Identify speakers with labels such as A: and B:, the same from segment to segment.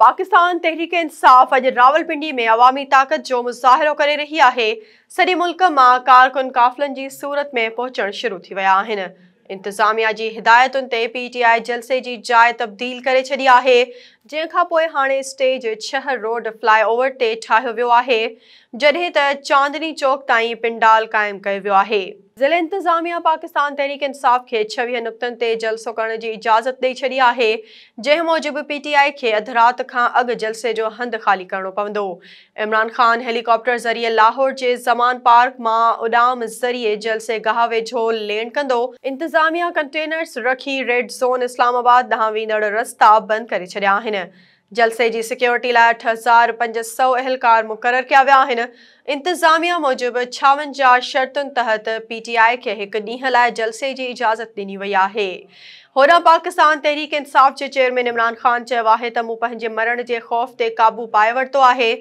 A: पाकिस्तान तहरीक इंसाफ अॼु रावलपिंडी में अवामी ताक़त जो मुज़ाहिरो करे रही आहे। सॼे मुल्क मां कारकुन काफ़िलनि जी सूरत में पहुचण शुरू थी विया आहिनि। इंतिज़ामिया जी हिदायतुनि ते पीटीआई जलसे जी जाइ तब्दील करे छॾी आहे, जंहिंखां पोइ हाणे स्टेज 6 रोड फ्लाईओवर ते ठाहियो वियो आहे, जॾहिं त चांदनी चौक ताईं पिंडाल क़ाइमु कयो वियो आहे। ज़िले इंतिज़ामिया पाकिस्तान तहरीक इंसाफ खे 26 नुक़्तनि ते जलसो करण जी इजाज़त ॾेई छॾी आहे, जंहिं मूजिबि पीटीआई खे अधु राति खां अॻु जलसे जो हंधु ख़ाली करणो पवंदो। इमरान ख़ान हेलीकॉप्टर ज़रिए लाहौर जे ज़मान पार्क मां उॾाम ज़रिए जलसे गाह वेझो लैंड कंदो। इंतिज़ामिया कंटेनर्स रखी रेड ज़ोन इस्लामाबाद ॾांहुं वेंदड़ रस्ता बंदि करे छॾिया आहिनि। जलसे जी सिक्योरिटी लाइ 8500 अहलकार मुक़रर कया विया आहिनि। इंतिज़ामिया मूजिबि 56 शर्तुनि तहत पीटीआई खे हिकु ॾींहं लाइ जलसे जी इजाज़त ॾिनी वई आहे। होॾां पाकिस्तान तहरीक इंसाफ जे चेयरमैन इमरान ख़ान चयो आहे त मूं पंहिंजे मरण जे ख़ौफ़ ते क़ाबू पाए वरितो आहे।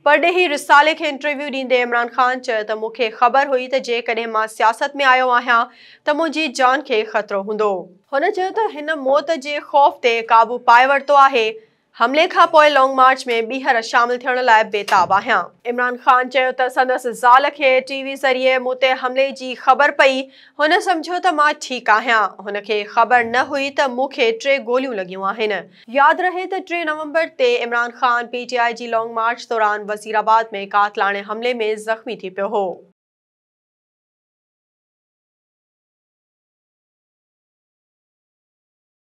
A: परॾेही रिसाले खे इंटरव्यू ॾींदे इमरान ख़ान चयो त मूंखे ख़बर हुई त जेकॾहिं मां सियासत में आयो आहियां त मुंहिंजी जान खे ख़तरो हूंदो। हुन चयो त हिन मौत जे ख़ौफ़ ते क़ाबू पाए वरितो आहे। हमले खां पोइ लॉन्ग मार्च में ॿीहर शामिल थियण लाइ बेताब आहियां। इमरान ख़ान चयो त संदसि ज़ाल खे टीवी ज़रिए मूं ते हमले जी ख़बर पई। हुन सम्झो त मां ठीकु आहियां। हुन खे ख़बर न हुई त मूंखे 3 गोलियूं लॻियूं आहिनि। यादि रहे त 3 नवंबर ते इमरान ख़ान पीटीआई जी लॉन्ग मार्च दौरान वज़ीराबाद में कातलाणे हमले में ज़ख़्मी थी पियो हो।